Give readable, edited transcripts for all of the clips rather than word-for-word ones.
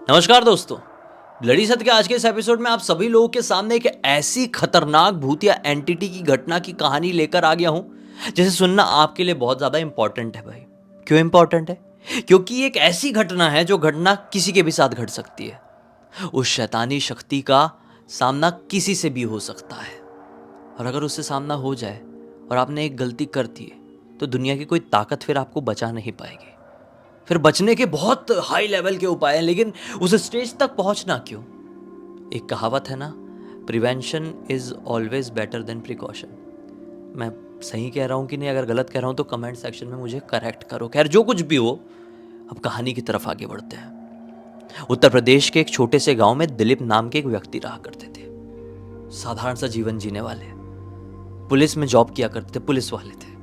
नमस्कार दोस्तों। ब्लडी सत्य के आज के इस एपिसोड में आप सभी लोगों के सामने एक ऐसी खतरनाक भूत या एंटिटी की घटना की कहानी लेकर आ गया हूं जिसे सुनना आपके लिए बहुत ज्यादा इंपॉर्टेंट है भाई। क्यों इंपॉर्टेंट है? क्योंकि एक ऐसी घटना है जो घटना किसी के भी साथ घट सकती है। उस शैतानी शक्ति का सामना किसी से भी हो सकता है, और अगर उससे सामना हो जाए और आपने एक गलती कर दी तो दुनिया की कोई ताकत फिर आपको बचा नहीं पाएगी। फिर बचने के बहुत हाई लेवल के उपाय हैं, लेकिन उस स्टेज तक पहुंचना क्यों? एक कहावत है ना, prevention is always better than precaution. मैं सही कह रहा हूं कि नहीं? अगर गलत कह रहा हूं तो कमेंट सेक्शन में मुझे करेक्ट करो। खैर, जो कुछ भी हो, अब कहानी की तरफ आगे बढ़ते हैं। उत्तर प्रदेश के एक छोटे से गांव में दिलीप नाम के एक व्यक्ति रहा करते थे। साधारण सा जीवन जीने वाले, पुलिस में जॉब किया करते थे, पुलिस वाले थे।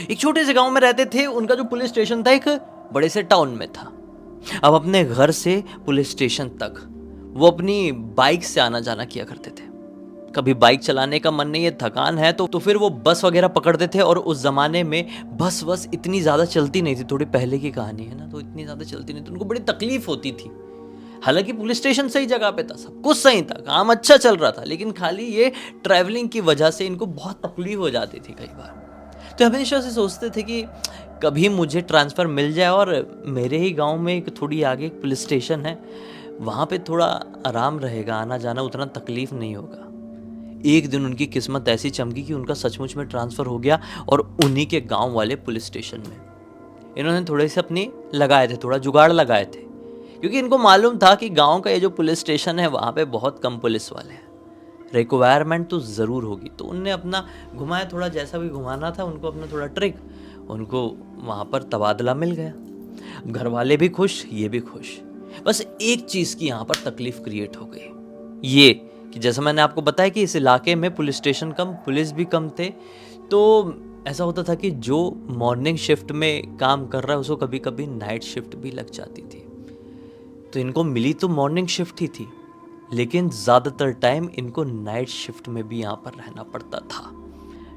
एक छोटे से गांव में रहते थे। उनका जो पुलिस स्टेशन था एक बड़े से टाउन में था। अब अपने घर से पुलिस स्टेशन तक वो अपनी बाइक से आना जाना किया करते थे। कभी बाइक चलाने का मन नहीं है, थकान है, तो फिर वो बस वगैरह पकड़ते थे। और उस जमाने में बस इतनी ज्यादा चलती नहीं थी, थोड़ी पहले की कहानी है ना, तो इतनी ज्यादा चलती नहीं थी। उनको बड़ी तकलीफ होती थी। हालांकि पुलिस स्टेशन सही जगह पे था, सब कुछ सही था, काम अच्छा चल रहा था, लेकिन खाली ये ट्रैवलिंग की वजह से इनको बहुत तकलीफ हो जाती थी कई बार। तो हमेशा से सोचते थे कि कभी मुझे ट्रांसफ़र मिल जाए और मेरे ही गांव में एक थोड़ी आगे एक पुलिस स्टेशन है, वहाँ पे थोड़ा आराम रहेगा, आना जाना उतना तकलीफ नहीं होगा। एक दिन उनकी किस्मत ऐसी चमकी कि उनका सचमुच में ट्रांसफ़र हो गया, और उन्हीं के गांव वाले पुलिस स्टेशन में। इन्होंने थोड़े से अपनी लगाए थे, थोड़ा जुगाड़ लगाए थे, क्योंकि इनको मालूम था कि गांव का ये जो पुलिस स्टेशन है वहाँ पे बहुत कम पुलिस वाले हैं, रिक्वायरमेंट तो ज़रूर होगी। तो उनने अपना घुमाया, थोड़ा जैसा भी घुमाना था उनको, अपना थोड़ा ट्रिक, उनको वहाँ पर तबादला मिल गया। घर वाले भी खुश, ये भी खुश। बस एक चीज़ की यहाँ पर तकलीफ क्रिएट हो गई, ये कि जैसा मैंने आपको बताया कि इस इलाके में पुलिस स्टेशन कम, पुलिस भी कम थे। तो ऐसा होता था कि जो मॉर्निंग शिफ्ट में काम कर रहा है उसको कभी कभी नाइट शिफ्ट भी लग जाती थी। तो इनको मिली तो मॉर्निंग शिफ्ट ही थी, लेकिन ज़्यादातर टाइम इनको नाइट शिफ्ट में भी यहाँ पर रहना पड़ता था।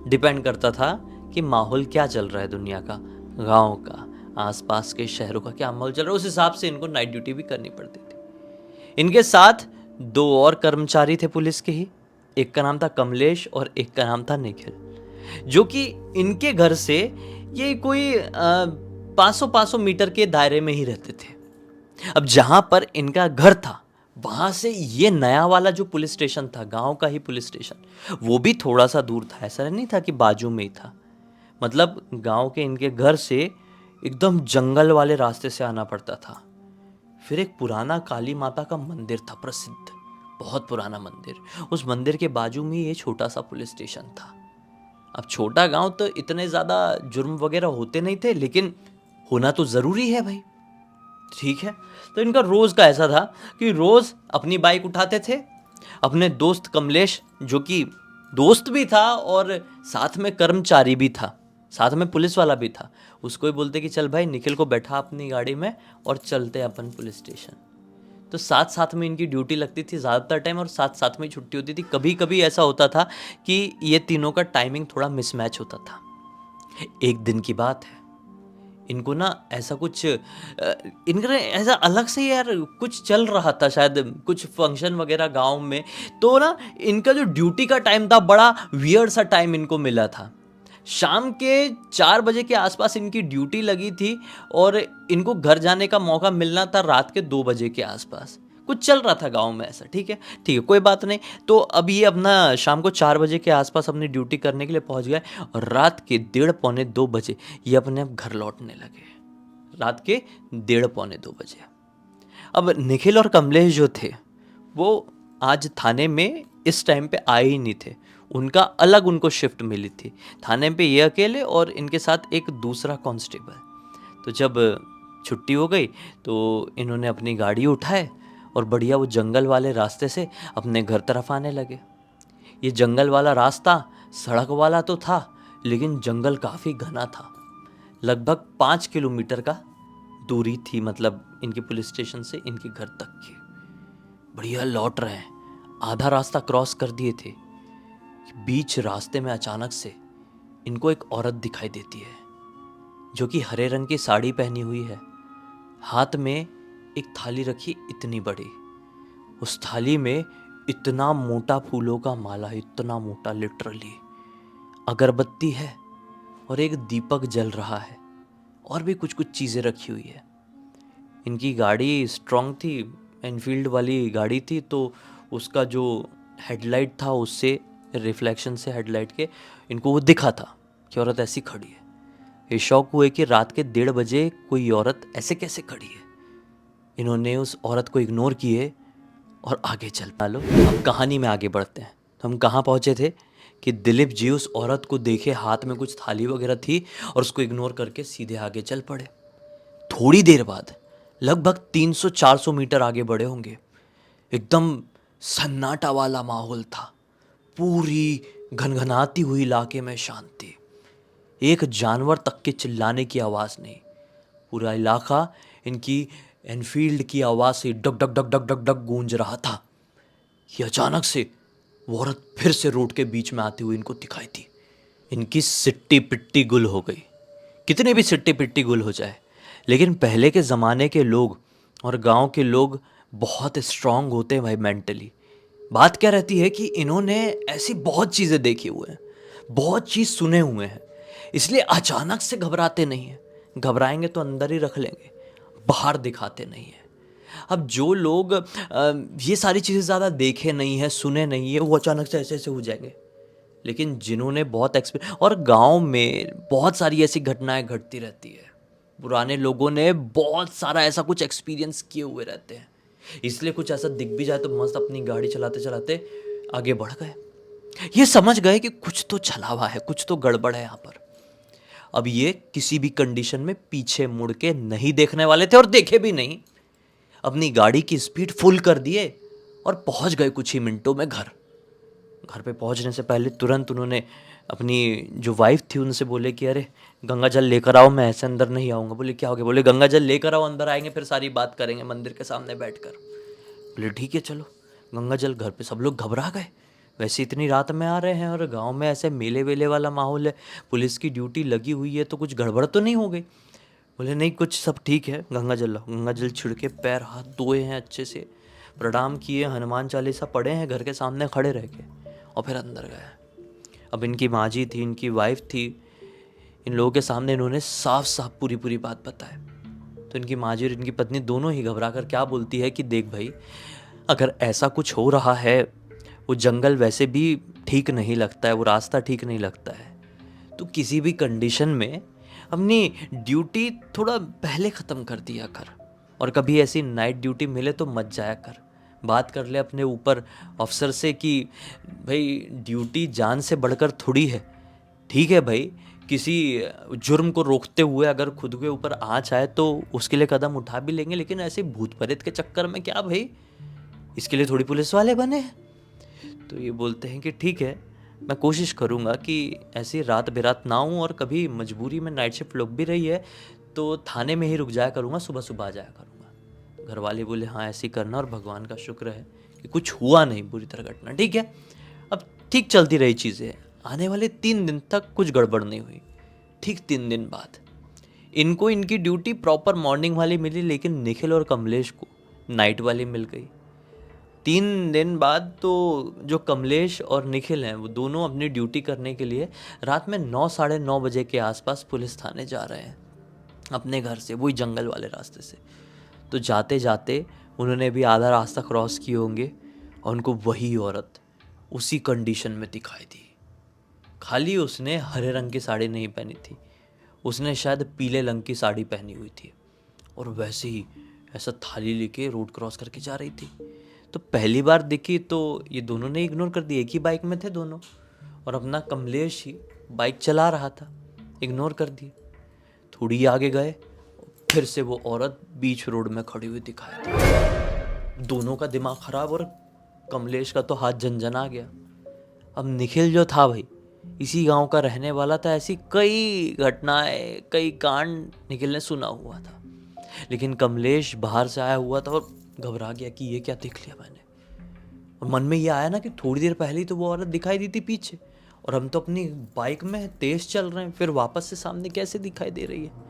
डिपेंड करता था कि माहौल क्या चल रहा है दुनिया का, गांव का, आसपास के शहरों का क्या माहौल चल रहा है, उस हिसाब से इनको नाइट ड्यूटी भी करनी पड़ती थी। इनके साथ दो और कर्मचारी थे पुलिस के ही। एक का नाम था कमलेश और एक का नाम था निखिल, जो कि इनके घर से ये कोई 500 मीटर के दायरे में ही रहते थे। अब जहां पर इनका घर था वहां से ये नया वाला जो पुलिस स्टेशन था, गांव का ही पुलिस स्टेशन, वो भी थोड़ा सा दूर था। ऐसा नहीं था कि बाजू में ही था। मतलब गांव के इनके घर से एकदम जंगल वाले रास्ते से आना पड़ता था। फिर एक पुराना काली माता का मंदिर था, प्रसिद्ध, बहुत पुराना मंदिर। उस मंदिर के बाजू में ये छोटा सा पुलिस स्टेशन था। अब छोटा गांव तो इतने ज्यादा जुर्म वगैरह होते नहीं थे, लेकिन होना तो जरूरी है भाई, ठीक है। तो इनका रोज का ऐसा था कि रोज अपनी बाइक उठाते थे, अपने दोस्त कमलेश, जो कि दोस्त भी था और साथ में कर्मचारी भी था, साथ में पुलिस वाला भी था, उसको ही बोलते कि चल भाई निखिल को बैठा अपनी गाड़ी में और चलते अपन पुलिस स्टेशन। तो साथ साथ में इनकी ड्यूटी लगती थी ज़्यादातर टाइम, और साथ साथ में ही छुट्टी होती थी। कभी कभी ऐसा होता था कि ये तीनों का टाइमिंग थोड़ा मिसमैच होता था। एक दिन की बात है, इनको ना ऐसा कुछ इनका ऐसा अलग से यार कुछ चल रहा था, शायद कुछ फंक्शन वगैरह गांव में। तो ना इनका जो ड्यूटी का टाइम था, बड़ा वियर्ड सा टाइम इनको मिला था। शाम के 4 बजे के आसपास इनकी ड्यूटी लगी थी, और इनको घर जाने का मौका मिलना था रात के 2 बजे के आसपास। कुछ चल रहा था गांव में ऐसा, ठीक है, ठीक है, कोई बात नहीं। तो अब ये अपना शाम को 4 बजे के आसपास अपनी ड्यूटी करने के लिए पहुंच गए, और रात के 1:30 पौने 2 बजे ये अपने आप घर लौटने लगे। रात के 1:30 पौने 2 बजे। अब निखिल और कमलेश जो थे वो आज थाने में इस टाइम पे आए ही नहीं थे। उनका अलग उनको शिफ्ट मिली थी। थाने पे ये अकेले और इनके साथ एक दूसरा कांस्टेबल। तो जब छुट्टी हो गई तो इन्होंने अपनी गाड़ी उठाए और बढ़िया वो जंगल वाले रास्ते से अपने घर तरफ आने लगे। ये जंगल वाला रास्ता सड़क वाला तो था, लेकिन जंगल काफ़ी घना था। लगभग 5 किलोमीटर का दूरी थी, मतलब इनके पुलिस स्टेशन से इनके घर तक की। बढ़िया लौट रहे हैं, आधा रास्ता क्रॉस कर दिए थे, बीच रास्ते में अचानक से इनको एक औरत दिखाई देती है, जो कि हरे रंग की साड़ी पहनी हुई है, हाथ में एक थाली रखी इतनी बड़ी, उस थाली में इतना मोटा फूलों का माला, इतना मोटा लिटरली, अगरबत्ती है और एक दीपक जल रहा है और भी कुछ कुछ चीज़ें रखी हुई है। इनकी गाड़ी स्ट्रॉन्ग थी, एनफील्ड वाली गाड़ी थी, तो उसका जो हेडलाइट था उससे रिफ्लेक्शन से हेडलाइट के इनको वो दिखा था कि औरत ऐसी खड़ी है। ये शौक हुए कि रात के 1:30 बजे कोई औरत ऐसे कैसे खड़ी है। इन्होंने उस औरत को इग्नोर किए और आगे चल पालो। अब कहानी में आगे बढ़ते हैं। तो हम कहाँ पहुँचे थे कि दिलीप जी उस औरत को देखे, हाथ में कुछ थाली वगैरह थी और उसको इग्नोर करके सीधे आगे चल पड़े। थोड़ी देर बाद लगभग 300-400 मीटर आगे बढ़े होंगे, एकदम सन्नाटा वाला माहौल था, पूरी घनघनाती हुई इलाके में शांति, एक जानवर तक के चिल्लाने की आवाज़ नहीं। पूरा इलाका इनकी एनफील्ड की आवाज़ से डग डग डग डग डग डग गूंज रहा था कि अचानक से वो औरत फिर से रोड के बीच में आती हुई इनको दिखाई थी। इनकी सिट्टी पिट्टी गुल हो गई। कितने भी सिट्टी पिट्टी गुल हो जाए, लेकिन पहले के ज़माने के लोग और गांव के लोग बहुत स्ट्रांग होते हैं भाई मेंटली। बात क्या रहती है कि इन्होंने ऐसी बहुत चीज़ें देखी हुए हैं, बहुत चीज़ सुने हुए हैं, इसलिए अचानक से घबराते नहीं हैं। घबराएंगे तो अंदर ही रख लेंगे, बाहर दिखाते नहीं हैं। अब जो लोग ये सारी चीज़ें ज़्यादा देखे नहीं है, सुने नहीं है, वो अचानक से ऐसे ऐसे हो जाएंगे। लेकिन जिन्होंने बहुत एक्सपीरियंस, और गांव में बहुत सारी ऐसी घटनाएं घटती रहती है, पुराने लोगों ने बहुत सारा ऐसा कुछ एक्सपीरियंस किए हुए रहते हैं, इसलिए कुछ ऐसा दिख भी जाए तो मस्त अपनी गाड़ी चलाते चलाते आगे बढ़ गए। ये समझ गए कि कुछ तो छलावा है, कुछ तो गड़बड़ है यहाँ पर। अब ये किसी भी कंडीशन में पीछे मुड़ के नहीं देखने वाले थे और देखे भी नहीं। अपनी गाड़ी की स्पीड फुल कर दिए और पहुंच गए कुछ ही मिनटों में घर। घर पे पहुंचने से पहले तुरंत उन्होंने अपनी जो वाइफ थी उनसे बोले कि अरे गंगा जल लेकर आओ, मैं ऐसे अंदर नहीं आऊँगा। बोले क्या हो गया? बोले गंगा जल लेकर आओ, अंदर आएंगे फिर सारी बात करेंगे मंदिर के सामने बैठकर। बोले ठीक है चलो। गंगा जल, घर पे सब लोग घबरा गए, वैसे इतनी रात में आ रहे हैं और गांव में ऐसे मेले वेले वाला माहौल है, पुलिस की ड्यूटी लगी हुई है, तो कुछ गड़बड़ तो नहीं हो गई? बोले नहीं, कुछ सब ठीक है, गंगा जल लाओ। गंगा जल छिड़के पैर हाथ धोए हैं अच्छे से, प्रणाम किए, हनुमान चालीसा पढ़े हैं घर के सामने खड़े रह के, और फिर अंदर गए। अब इनकी माँ जी थी, इनकी वाइफ थी, इन लोगों के सामने इन्होंने साफ साफ पूरी पूरी बात बताई। तो इनकी माँ जी और इनकी पत्नी दोनों ही घबरा कर क्या बोलती है कि देख भाई, अगर ऐसा कुछ हो रहा है, वो जंगल वैसे भी ठीक नहीं लगता है, वो रास्ता ठीक नहीं लगता है, तो किसी भी कंडीशन में अपनी ड्यूटी थोड़ा पहले ख़त्म कर दिया कर, और कभी ऐसी नाइट ड्यूटी मिले तो मत जाया कर। बात कर ले अपने ऊपर अफसर से कि भाई ड्यूटी जान से बढ़कर थोड़ी है। ठीक है भाई, किसी जुर्म को रोकते हुए अगर खुद के ऊपर आँच आए तो उसके लिए कदम उठा भी लेंगे, लेकिन ऐसे भूत प्रेत के चक्कर में क्या भाई, इसके लिए थोड़ी पुलिस वाले बने हैं। तो ये बोलते हैं कि ठीक है, मैं कोशिश करूँगा कि ऐसी रात बेरात ना हूँ, और कभी मजबूरी में नाइट शिफ्ट लग भी रही है तो थाने में ही रुक जाया करूँगा, सुबह सुबह आ जाया करूँगा। घर वाले बोले हाँ ऐसे ही करना, और भगवान का शुक्र है कि कुछ हुआ नहीं बुरी तरह घटना। ठीक है, अब ठीक चलती रही चीज़ें। आने वाले 3 दिन तक कुछ गड़बड़ नहीं हुई। ठीक 3 दिन बाद इनको इनकी ड्यूटी प्रॉपर मॉर्निंग वाली मिली, लेकिन निखिल और कमलेश को नाइट वाली मिल गई। 3 दिन बाद तो जो कमलेश और निखिल हैं वो दोनों अपनी ड्यूटी करने के लिए रात में 9 साढ़े 9 बजे के आसपास पुलिस थाने जा रहे हैं अपने घर से, वही जंगल वाले रास्ते से। तो जाते जाते उन्होंने भी आधा रास्ता क्रॉस किए होंगे और उनको वही औरत उसी कंडीशन में दिखाई दी। खाली उसने हरे रंग की साड़ी नहीं पहनी थी, उसने शायद पीले रंग की साड़ी पहनी हुई थी, और वैसे ही ऐसा थाली लेके रोड क्रॉस करके जा रही थी। तो पहली बार दिखी तो ये दोनों ने इग्नोर कर दिया, एक ही बाइक में थे दोनों, और अपना कमलेश ही बाइक चला रहा था, इग्नोर कर दिए। थोड़ी आगे गए, फिर से वो औरत बीच रोड में खड़ी हुई दिखाई दी। दोनों का दिमाग खराब, और कमलेश का तो हाथ झंझना गया। अब निखिल जो था भाई, इसी गांव का रहने वाला था, ऐसी कई घटनाएं, कई कांड निखिल ने सुना हुआ था, लेकिन कमलेश बाहर से आया हुआ था और घबरा गया कि ये क्या देख लिया मैंने। और मन में ये आया ना कि थोड़ी देर पहले ही तो वो औरत दिखाई दी थी पीछे, और हम तो अपनी बाइक में तेज चल रहे हैं, फिर वापस से सामने कैसे दिखाई दे रही है।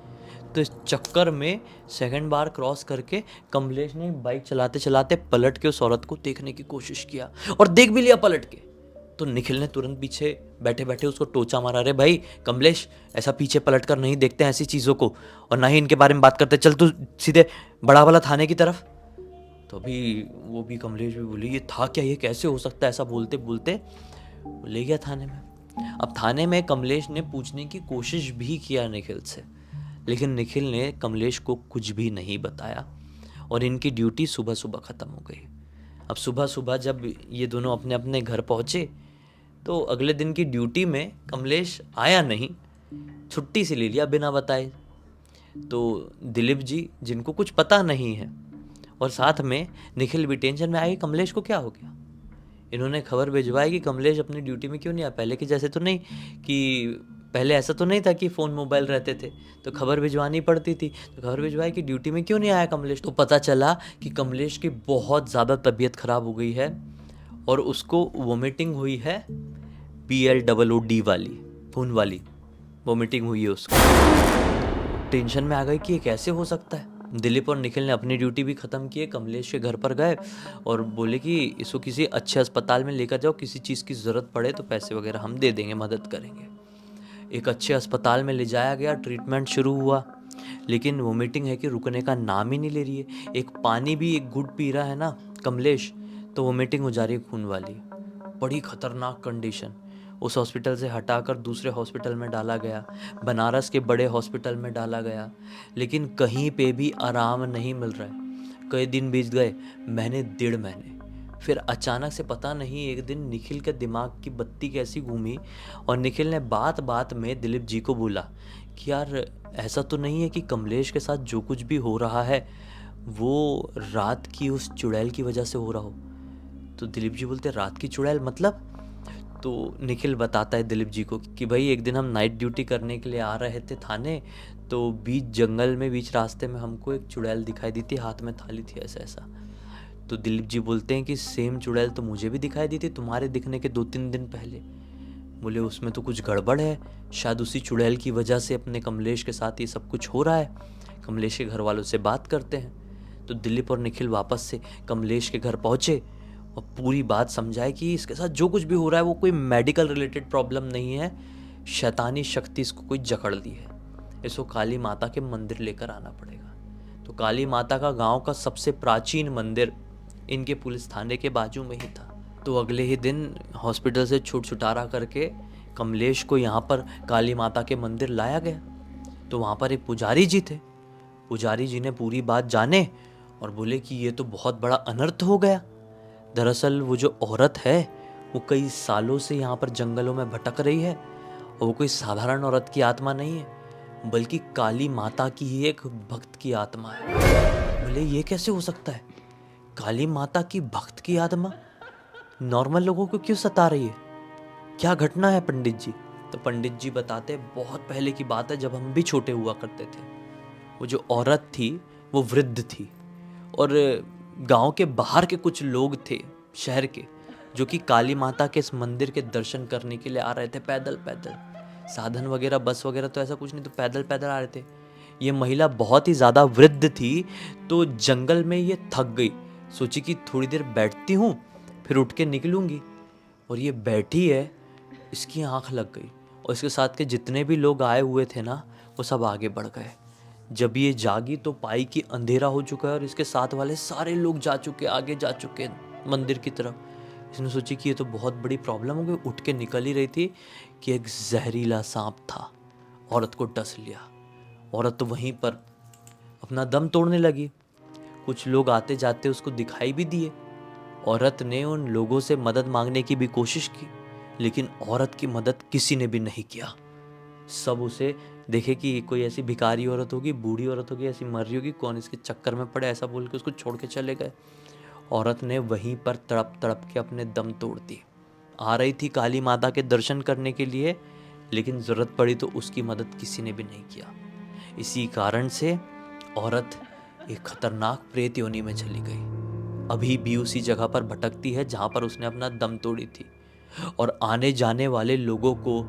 तो इस चक्कर में सेकंड बार क्रॉस करके कमलेश ने बाइक चलाते चलाते पलट के उस औरत को देखने की कोशिश किया और देख भी लिया पलट के। तो निखिल ने तुरंत पीछे बैठे बैठे उसको टोचा मारा, अरे भाई कमलेश, ऐसा पीछे पलट कर नहीं देखते ऐसी चीज़ों को, और ना ही इनके बारे में बात करते, चल तू सीधे बड़ा वाला थाने की तरफ। तो अभी वो भी कमलेश भी बोली, ये था क्या, ये कैसे हो सकता है, ऐसा बोलते बोलते वो ले गया थाने में। अब थाने में कमलेश ने पूछने की कोशिश भी किया निखिल से, लेकिन निखिल ने कमलेश को कुछ भी नहीं बताया और इनकी ड्यूटी सुबह सुबह ख़त्म हो गई। अब सुबह सुबह जब ये दोनों अपने अपने घर पहुँचे तो अगले दिन की ड्यूटी में कमलेश आया नहीं, छुट्टी से ले लिया बिना बताए। तो दिलीप जी, जिनको कुछ पता नहीं है, और साथ में निखिल भी टेंशन में आए कमलेश को क्या हो गया। इन्होंने खबर भिजवाई कि कमलेश अपनी ड्यूटी में क्यों नहीं आया, पहले के जैसे तो नहीं कि पहले ऐसा तो नहीं था कि फ़ोन मोबाइल रहते थे तो खबर भिजवानी पड़ती थी, तो खबर भिजवाई कि ड्यूटी में क्यों नहीं आया कमलेश। तो पता चला कि कमलेश की बहुत ज़्यादा तबीयत ख़राब हो गई है और उसको वोमिटिंग हुई है, BLOOD वाली, खून वाली वोमिटिंग हुई है उसको। टेंशन में आ गई कि ये कैसे हो सकता है। दिलीप और निखिल ने अपनी ड्यूटी भी ख़त्म की, कमलेश के घर पर गए और बोले कि इसको किसी अच्छे अस्पताल में लेकर जाओ, किसी चीज़ की ज़रूरत पड़े तो पैसे वगैरह हम दे देंगे, मदद करेंगे। एक अच्छे अस्पताल में ले जाया गया, ट्रीटमेंट शुरू हुआ, लेकिन वोमिटिंग है कि रुकने का नाम ही नहीं ले रही है। एक पानी भी एक घुट पी रहा है ना कमलेश, तो वोमिटिंग हो जा रही है खून वाली। बड़ी खतरनाक कंडीशन। उस हॉस्पिटल से हटाकर दूसरे हॉस्पिटल में डाला गया, बनारस के बड़े हॉस्पिटल में डाला गया, लेकिन कहीं पे भी आराम नहीं मिल रहा है। कई दिन बीत गए, महीने, 1.5 महीने। फिर अचानक से पता नहीं एक दिन निखिल के दिमाग की बत्ती कैसी घूमी और निखिल ने बात बात में दिलीप जी को बोला कि यार ऐसा तो नहीं है कि कमलेश के साथ जो कुछ भी हो रहा है वो रात की उस चुड़ैल की वजह से हो रहा हो। तो दिलीप जी बोलते, रात की चुड़ैल मतलब? तो निखिल बताता है दिलीप जी को कि भाई एक दिन हम नाइट ड्यूटी करने के लिए आ रहे थे थाने, तो बीच जंगल में बीच रास्ते में हमको एक चुड़ैल दिखाई दी थी, हाथ में थाली थी, ऐसा ऐसा। तो दिलीप जी बोलते हैं कि सेम चुड़ैल तो मुझे भी दिखाई दी थी तुम्हारे दिखने के 2-3 दिन पहले। बोले उसमें तो कुछ गड़बड़ है, शायद उसी चुड़ैल की वजह से अपने कमलेश के साथ ये सब कुछ हो रहा है। कमलेश के घर वालों से बात करते हैं। तो दिलीप और निखिल वापस से कमलेश के घर पहुँचे और पूरी बात समझाए कि इसके साथ जो कुछ भी हो रहा है वो कोई मेडिकल रिलेटेड प्रॉब्लम नहीं है, शैतानी शक्ति इसको कोई जकड़ ली है, इसको काली माता के मंदिर लेकर आना पड़ेगा। तो काली माता का गांव का सबसे प्राचीन मंदिर इनके पुलिस थाने के बाजू में ही था। तो अगले ही दिन हॉस्पिटल से छुटछुटारा करके कमलेश को यहाँ पर काली माता के मंदिर लाया गया। तो वहाँ पर एक पुजारी जी थे। पुजारी जी ने पूरी बात जाने और बोले कि ये तो बहुत बड़ा अनर्थ हो गया। दरअसल वो जो औरत है वो कई सालों से यहाँ पर जंगलों में भटक रही है और वो कोई साधारण औरत की आत्मा नहीं है, बल्कि काली माता की ही एक भक्त की आत्मा है। बोले ये कैसे हो सकता है, काली माता की भक्त की आत्मा नॉर्मल लोगों को क्यों सता रही है, क्या घटना है पंडित जी? तो पंडित जी बताते बहुत पहले की बात है, जब हम भी छोटे हुआ करते थे। वो जो औरत थी वो वृद्ध थी और गांव के बाहर के कुछ लोग थे शहर के, जो कि काली माता के इस मंदिर के दर्शन करने के लिए आ रहे थे पैदल पैदल। साधन वगैरह बस वगैरह तो ऐसा कुछ नहीं, तो पैदल पैदल आ रहे थे। ये महिला बहुत ही ज़्यादा वृद्ध थी, तो जंगल में ये थक गई, सोची कि थोड़ी देर बैठती हूँ फिर उठ के निकलूँगी। और ये बैठी है, इसकी आँख लग गई और इसके साथ के जितने भी लोग आए हुए थे ना वो सब आगे बढ़ गए। जब ये जागी तो पाई कि अंधेरा हो चुका है और इसके साथ वाले सारे लोग जा चुके, आगे जा चुके मंदिर की तरफ। इसने सोची कि ये तो बहुत बड़ी प्रॉब्लम हो गई। उठ के निकल ही रही थी कि एक जहरीला सांप था, औरत को डस लिया। औरत तो वहीं पर अपना दम तोड़ने लगी। कुछ लोग आते जाते उसको दिखाई भी दिए। औरत ने उन लोगों से मदद मांगने की भी कोशिश की, लेकिन औरत की मदद किसी ने भी नहीं किया। सब उसे देखे कि कोई ऐसी भिखारी औरत होगी, बूढ़ी औरत होगी, ऐसी मर रही होगी, कौन इसके चक्कर में पड़े, ऐसा बोल के उसको छोड़ के चले गए। औरत ने वहीं पर तड़प तड़प के अपने दम तोड़ दिए। आ रही थी काली माता के दर्शन करने के लिए, लेकिन ज़रूरत पड़ी तो उसकी मदद किसी ने भी नहीं किया। इसी कारण से औरत एक खतरनाक प्रेत योनि में चली गई। अभी भी उसी जगह पर भटकती है जहाँ पर उसने अपना दम तोड़ी थी, और आने जाने वाले लोगों को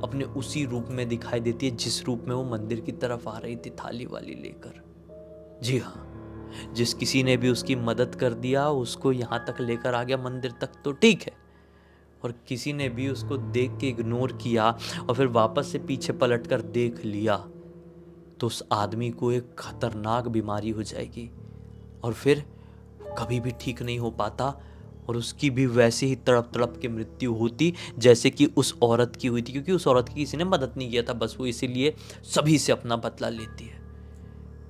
अपने उसी रूप में दिखाई देती है जिस रूप में वो मंदिर की तरफ आ रही थी थाली वाली लेकर। जी हाँ, जिस किसी ने भी उसकी मदद कर दिया उसको यहाँ तक लेकर आ गया मंदिर तक तो ठीक है, और किसी ने भी उसको देख के इग्नोर किया और फिर वापस से पीछे पलट कर देख लिया तो उस आदमी को एक खतरनाक बीमारी हो जाएगी और फिर कभी भी ठीक नहीं हो पाता, और उसकी भी वैसे ही तड़प तड़प के मृत्यु होती जैसे कि उस औरत की हुई थी, क्योंकि उस औरत की किसी ने मदद नहीं किया था, बस वो इसीलिए सभी से अपना बदला लेती है।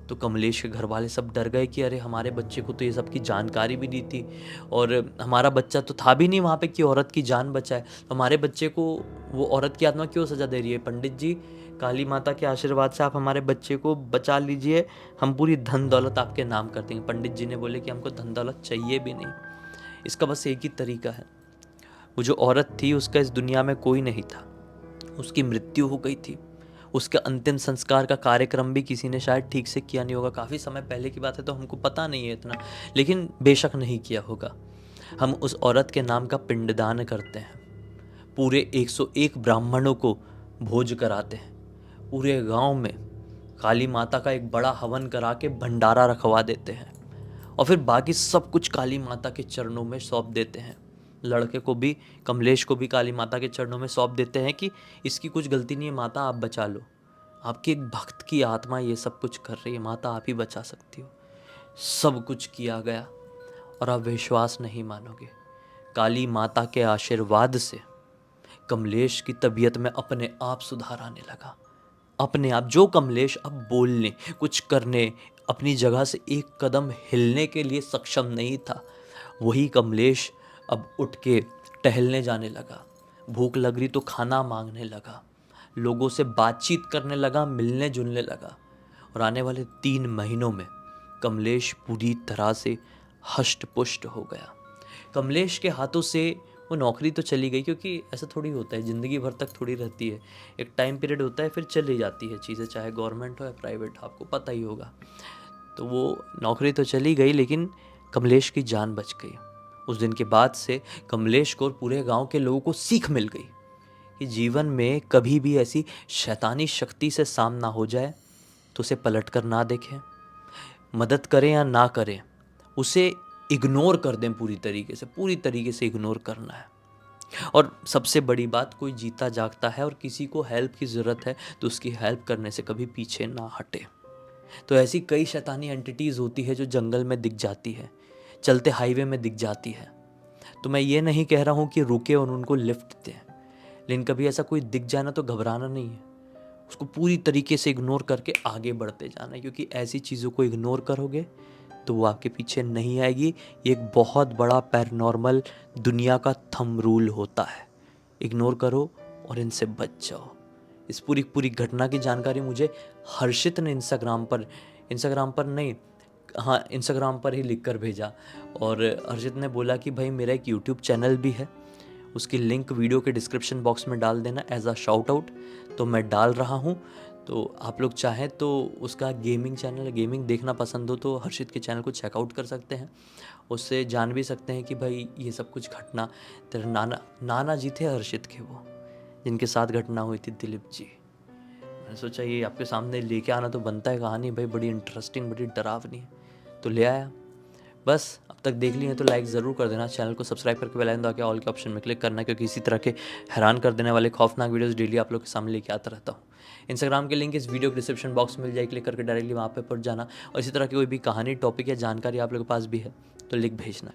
तो कमलेश के घर वाले सब डर गए कि अरे हमारे बच्चे को तो ये सब की जानकारी भी नहीं थी, और हमारा बच्चा तो था भी नहीं वहाँ पे कि औरत की जान बचाए, तो हमारे बच्चे को वो औरत की आत्मा क्यों सजा दे रही है? पंडित जी, काली माता के आशीर्वाद से आप हमारे बच्चे को बचा लीजिए, हम पूरी धन दौलत आपके नाम कर देंगे। पंडित जी ने बोले कि हमको धन दौलत चाहिए भी नहीं, इसका बस एक ही तरीका है। वो जो औरत थी उसका इस दुनिया में कोई नहीं था, उसकी मृत्यु हो गई थी, उसके अंतिम संस्कार का कार्यक्रम भी किसी ने शायद ठीक से किया नहीं होगा। काफ़ी समय पहले की बात है तो हमको पता नहीं है इतना, लेकिन बेशक नहीं किया होगा। हम उस औरत के नाम का पिंडदान करते हैं, पूरे 101 ब्राह्मणों को भोज कराते हैं, पूरे गांव में काली माता का एक बड़ा हवन करा के भंडारा रखवा देते हैं, और फिर बाकी सब कुछ काली माता के चरणों में सौंप देते हैं। लड़के को भी, कमलेश को भी काली माता के चरणों में सौंप देते हैं कि इसकी कुछ गलती नहीं है माता, आप बचा लो, आपकी एक भक्त की आत्मा ये सब कुछ कर रही है, माता आप ही बचा सकती हो। सब कुछ किया गया और आप विश्वास नहीं मानोगे, काली माता के आशीर्वाद से कमलेश की तबीयत में अपने आप सुधार आने लगा। अपने आप जो कमलेश अब बोलने, कुछ करने, अपनी जगह से एक कदम हिलने के लिए सक्षम नहीं था, वही कमलेश अब उठ के टहलने जाने लगा, भूख लग रही तो खाना मांगने लगा, लोगों से बातचीत करने लगा, मिलने जुलने लगा, और आने वाले 3 महीनों में कमलेश पूरी तरह से हष्ट पुष्ट हो गया। कमलेश के हाथों से वो नौकरी तो चली गई, क्योंकि ऐसा थोड़ी होता है, ज़िंदगी भर तक थोड़ी रहती है, एक टाइम पीरियड होता है फिर चली जाती है चीज़ें, चाहे गवर्नमेंट हो या प्राइवेट, आपको पता ही होगा। तो वो नौकरी तो चली गई लेकिन कमलेश की जान बच गई। उस दिन के बाद से कमलेश को और पूरे गांव के लोगों को सीख मिल गई कि जीवन में कभी भी ऐसी शैतानी शक्ति से सामना हो जाए तो उसे पलट कर ना देखें, मदद करें या ना करें, उसे इग्नोर कर दें, पूरी तरीके से इग्नोर करना है। और सबसे बड़ी बात, कोई जीता जागता है और किसी को हेल्प की ज़रूरत है तो उसकी हेल्प करने से कभी पीछे ना हटे। तो ऐसी कई शैतानी एंटिटीज़ होती है जो जंगल में दिख जाती है, चलते हाईवे में दिख जाती है। तो मैं ये नहीं कह रहा हूँ कि रुके और उनको लिफ्ट दें, लेकिन कभी ऐसा कोई दिख जाए ना तो घबराना नहीं है, उसको पूरी तरीके से इग्नोर करके आगे बढ़ते जाना है, क्योंकि ऐसी चीज़ों को इग्नोर करोगे तो वो आपके पीछे नहीं आएगी। ये एक बहुत बड़ा पैरानॉर्मल दुनिया का थंब रूल होता है, इग्नोर करो और इनसे बच जाओ। इस पूरी घटना की जानकारी मुझे हर्षित ने इंस्टाग्राम पर नहीं, हाँ इंस्टाग्राम पर ही लिख कर भेजा, और हर्षित ने बोला कि भाई मेरा एक यूट्यूब चैनल भी है, उसकी लिंक वीडियो के डिस्क्रिप्शन बॉक्स में डाल देना एज अ शाउट आउट। तो मैं डाल रहा हूँ, तो आप लोग चाहें तो उसका गेमिंग चैनल, गेमिंग देखना पसंद हो तो हर्षित के चैनल को चेकआउट कर सकते हैं, उससे जान भी सकते हैं कि भाई ये सब कुछ घटना तेरे नाना जी थे हर्षित के, वो जिनके साथ घटना हुई थी, दिलीप जी। मैंने सोचा ये आपके सामने लेके आना तो बनता है कहानी भाई, बड़ी इंटरेस्टिंग, बड़ी डरावनी है, तो ले आया। बस अब तक देख लिए तो लाइक ज़रूर कर देना, चैनल को सब्सक्राइब करके बेल आइकन दबा के ऑल के ऑप्शन में क्लिक करना, क्योंकि इसी तरह के हैरान कर देने वाले खौफनाक वीडियोस डेली आप लोग के सामने लेके आता रहता हूँ। इंस्टाग्राम के लिंक इस वीडियो के डिस्क्रिप्शन बॉक्स में मिल जाए, क्लिक करके डायरेक्टली वहाँ पे पहुँच जाना, और इसी तरह की कोई भी कहानी, टॉपिक या जानकारी आप लोग के पास भी है तो लिख भेजना।